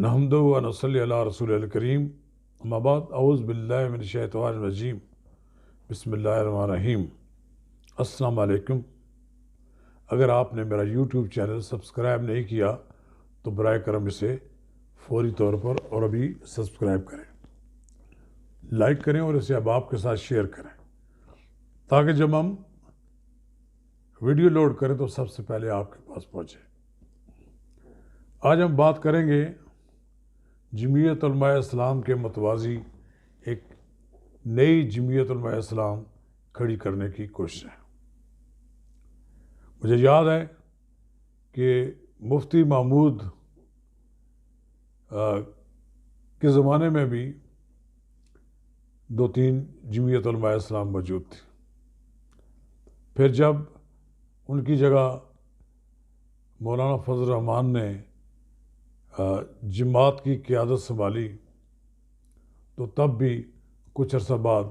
نحمدہ و نصلی علی رسول الکریم اما بعد اعوذ باللہ من الشیطان الرجیم بسم اللہ الرحمن الرحیم۔ السلام علیکم۔ اگر آپ نے میرا یوٹیوب چینل سبسکرائب نہیں کیا تو برائے کرم اسے فوری طور پر اور ابھی سبسکرائب کریں، لائک کریں اور اسے احباب کے ساتھ شیئر کریں تاکہ جب ہم ویڈیو لوڈ کریں تو سب سے پہلے آپ کے پاس پہنچے۔ آج ہم بات کریں گے جمعیت علماء اسلام کے متوازی ایک نئی جمعیت علماء اسلام کھڑی کرنے کی کوشش ہے۔ مجھے یاد ہے کہ مفتی محمود کے زمانے میں بھی 2-3 جمعیت علماء اسلام موجود تھی۔ پھر جب ان کی جگہ مولانا فضل الرحمان نے جماعت کی قیادت سنبھالی تو تب بھی کچھ عرصہ بعد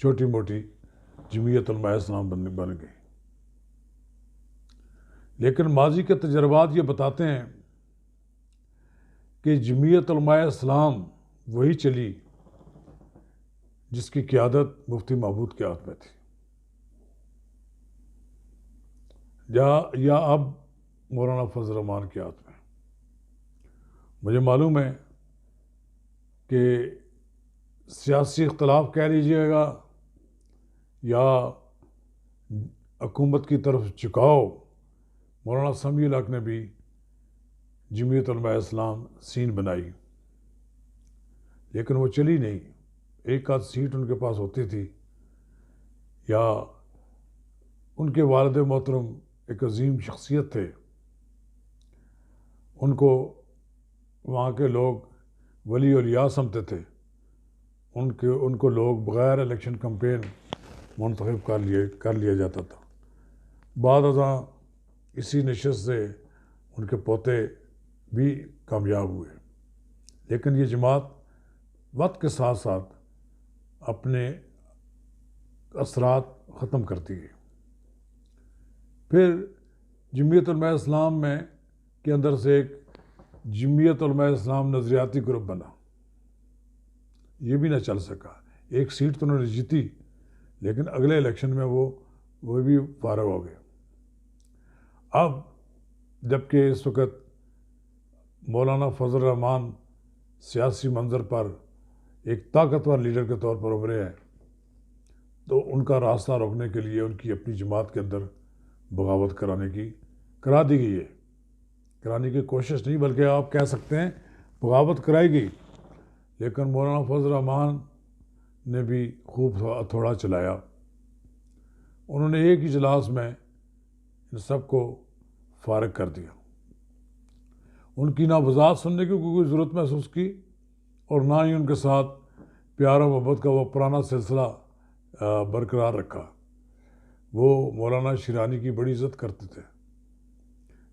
چھوٹی موٹی جمعیت علماء اسلام بن گئی، لیکن ماضی کے تجربات یہ بتاتے ہیں کہ جمعیت علماء اسلام وہی چلی جس کی قیادت مفتی محمود کے ہاتھ میں تھی، یا اب مولانا فضل الرحمان کے ہاتھ میں۔ مجھے معلوم ہے کہ سیاسی اختلاف کہہ لیجیے گا یا حکومت کی طرف جھکاؤ، مولانا سمیع الحق نے بھی جمعیت علماء اسلام سین بنائی، لیکن وہ چلی نہیں۔ ایک آدھ سیٹ ان کے پاس ہوتی تھی، یا ان کے والد محترم ایک عظیم شخصیت تھے، ان کو وہاں کے لوگ ولی اولیاء سمجھتے تھے، ان کو لوگ بغیر الیکشن کمپین منتخب کر لیا جاتا تھا۔ بعد ازاں اسی نشست سے ان کے پوتے بھی کامیاب ہوئے، لیکن یہ جماعت وقت کے ساتھ ساتھ اپنے اثرات ختم کرتی گئی۔ پھر جمعیت علماء اسلام کے اندر سے ایک جمعیت علماء اسلام نظریاتی گروپ بنا، یہ بھی نہ چل سکا۔ ایک سیٹ تو انہوں نے جیتی، لیکن اگلے الیکشن میں وہ بھی فارغ ہو گئے۔ اب جبکہ اس وقت مولانا فضل الرحمان سیاسی منظر پر ایک طاقتور لیڈر کے طور پر ابھرے ہیں، تو ان کا راستہ روکنے کے لیے ان کی اپنی جماعت کے اندر بغاوت کرا دی گئی ہے۔ کرانے کی کوشش نہیں، بلکہ آپ کہہ سکتے ہیں بغاوت کرائی گئی، لیکن مولانا فضل الرحمان نے بھی خوب ہتھوڑا چلایا۔ انہوں نے ایک اجلاس میں ان سب کو فارغ کر دیا۔ ان کی نہ وضاحت سننے کی کوئی ضرورت محسوس کی، اور نہ ہی ان کے ساتھ پیار و محبت کا وہ پرانا سلسلہ برقرار رکھا۔ وہ مولانا شیرانی کی بڑی عزت کرتے تھے،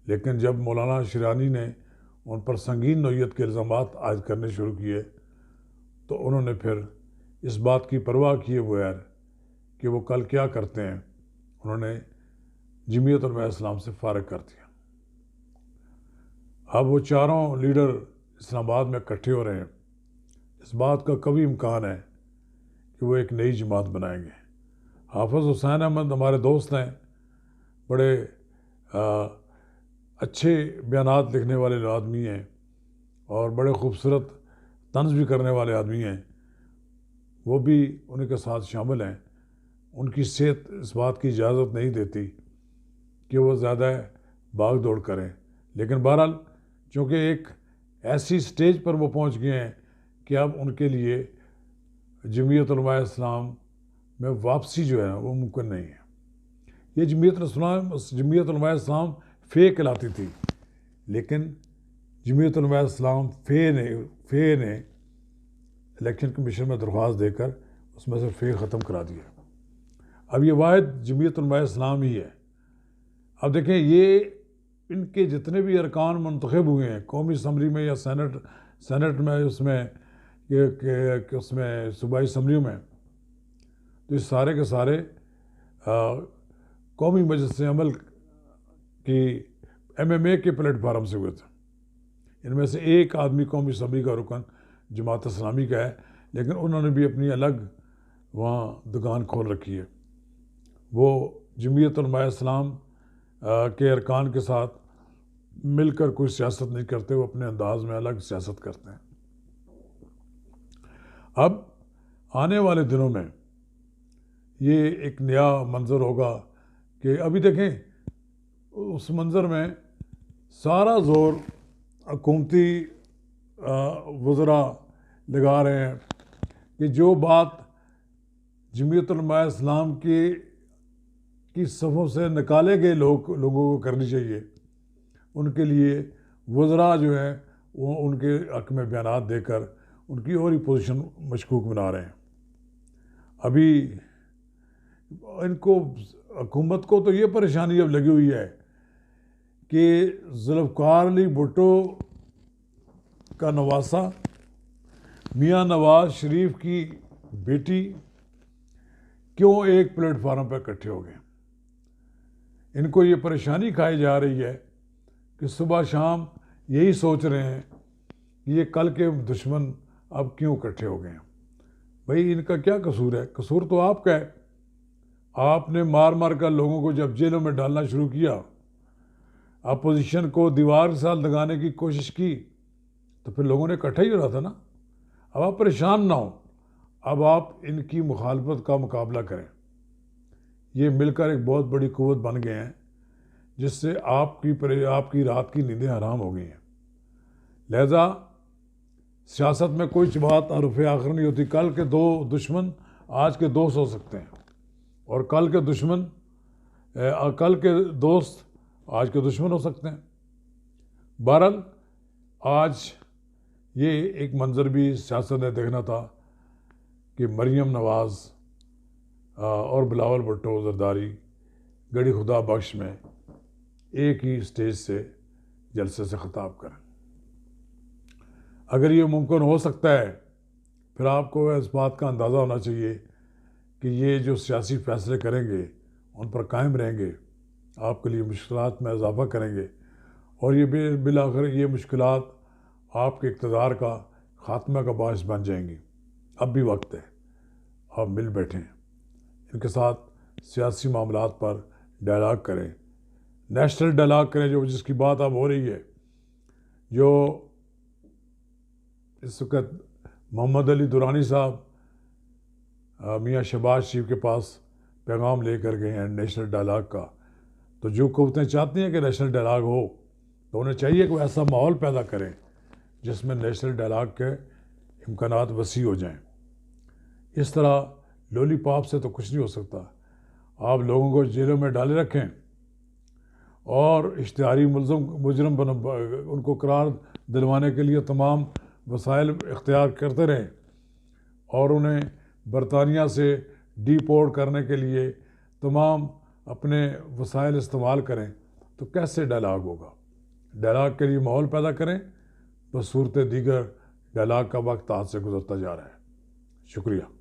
لیکن جب مولانا شیرانی نے ان پر سنگین نوعیت کے الزامات عائد کرنے شروع کیے تو انہوں نے پھر اس بات کی پرواہ کیے بغیر کہ وہ کل کیا کرتے ہیں، انہوں نے جمعیت علماء اسلام سے فارغ کر دیا۔ اب وہ چاروں لیڈر اسلام آباد میں اکٹھے ہو رہے ہیں۔ اس بات کا قوی امکان ہے کہ وہ ایک نئی جماعت بنائیں گے۔ حافظ حسین احمد ہمارے دوست ہیں، بڑے اچھے بیانات لکھنے والے آدمی ہیں اور بڑے خوبصورت طنز بھی کرنے والے آدمی ہیں، وہ بھی ان کے ساتھ شامل ہیں۔ ان کی صحت اس بات کی اجازت نہیں دیتی کہ وہ زیادہ بھاگ دوڑ کریں، لیکن بہرحال چونکہ ایک ایسی سٹیج پر وہ پہنچ گئے ہیں کہ اب ان کے لیے جمعیت علماء اسلام میں واپسی جو ہے وہ ممکن نہیں ہے۔ یہ جمعیت علماء اسلام فے کہلاتی تھی، لیکن جمعیت علماء اسلام فے نے الیکشن کمیشن میں درخواست دے کر اس میں سے فے ختم کرا دیا۔ اب یہ واحد جمعیت علماء اسلام ہی ہے۔ اب دیکھیں، یہ ان کے جتنے بھی ارکان منتخب ہوئے ہیں قومی اسمبلی میں یا سینٹ میں، اس میں صوبائی اسمبلیوں میں، تو یہ سارے کے سارے قومی مجلس عمل کی MMA کے پلیٹ فارم سے ہوئے تھے۔ ان میں سے ایک آدمی قومی اسمبلی کا رکن جماعت اسلامی کا ہے، لیکن انہوں نے بھی اپنی الگ وہاں دکان کھول رکھی ہے۔ وہ جمعیت علماء اسلام کے ارکان کے ساتھ مل کر کوئی سیاست نہیں کرتے، وہ اپنے انداز میں الگ سیاست کرتے ہیں۔ اب آنے والے دنوں میں یہ ایک نیا منظر ہوگا کہ ابھی دیکھیں اس منظر میں سارا زور حکومتی وزراء لگا رہے ہیں کہ جو بات جمعیت علماء اسلام کی صفوں سے نکالے گئے لوگوں کو کرنی چاہیے، ان کے لیے وزراء جو ہیں وہ ان کے حق میں بیانات دے کر ان کی اور ہی پوزیشن مشکوک بنا رہے ہیں۔ ابھی ان کو حکومت کو تو یہ پریشانی اب لگی ہوئی ہے کہ ذوالفقار علی بھٹو کا نواسہ میاں نواز شریف کی بیٹی کیوں ایک پلیٹ فارم پہ اکٹھے ہو گئے۔ ان کو یہ پریشانی کھائی جا رہی ہے کہ صبح شام یہی سوچ رہے ہیں کہ یہ کل کے دشمن اب کیوں اکٹھے ہو گئے ہیں۔ بھائی ان کا کیا قصور ہے؟ قصور تو آپ کا ہے۔ آپ نے مار مار کر لوگوں کو جب جیلوں میں ڈالنا شروع کیا، اپوزیشن کو دیوار کے ساتھ لگانے کی کوشش کی، تو پھر لوگوں نے اکٹھا ہی ہو رہا تھا نا۔ اب آپ پریشان نہ ہوں، اب آپ ان کی مخالفت کا مقابلہ کریں۔ یہ مل کر ایک بہت بڑی قوت بن گئے ہیں، جس سے آپ کی رات کی نیندیں حرام ہو گئی ہیں۔ لہذا سیاست میں کوئی بات حرف آخر نہیں ہوتی۔ کل کے دو دشمن آج کے دوست ہو سکتے ہیں، اور کل کے دوست آج کے دشمن ہو سکتے ہیں۔ بہرحال آج یہ ایک منظر بھی سیاست نے دیکھنا تھا کہ مریم نواز اور بلاول بھٹو زرداری گڑی خدا بخش میں ایک ہی سٹیج سے جلسے سے خطاب کریں۔ اگر یہ ممکن ہو سکتا ہے، پھر آپ کو اس بات کا اندازہ ہونا چاہیے کہ یہ جو سیاسی فیصلے کریں گے ان پر قائم رہیں گے، آپ کے لیے مشکلات میں اضافہ کریں گے، اور یہ بالآخر یہ مشکلات آپ کے اقتدار کا خاتمہ کا باعث بن جائیں گی۔ اب بھی وقت ہے، آپ مل بیٹھیں، ان کے ساتھ سیاسی معاملات پر ڈائلاگ کریں، نیشنل ڈائلاگ کریں، جس کی بات اب ہو رہی ہے، جو اس وقت محمد علی درانی صاحب میاں شہباز شریف کے پاس پیغام لے کر گئے ہیں نیشنل ڈائلاگ کا۔ تو جو قوتیں چاہتی ہیں کہ نیشنل ڈائلاگ ہو، تو انہیں چاہیے کہ وہ ایسا ماحول پیدا کریں جس میں نیشنل ڈائلاگ کے امکانات وسیع ہو جائیں۔ اس طرح لولی پاپ سے تو کچھ نہیں ہو سکتا۔ آپ لوگوں کو جیلوں میں ڈالے رکھیں اور اشتہاری مجرم ان کو قرار دلوانے کے لیے تمام وسائل اختیار کرتے رہیں، اور انہیں برطانیہ سے ڈی پورٹ کرنے کے لیے تمام اپنے وسائل استعمال کریں، تو کیسے ڈائلاگ ہوگا؟ ڈائلاگ کے لیے ماحول پیدا کریں، بس صورت دیگر ڈائلاگ کا وقت ہاتھ سے گزرتا جا رہا ہے۔ شکریہ۔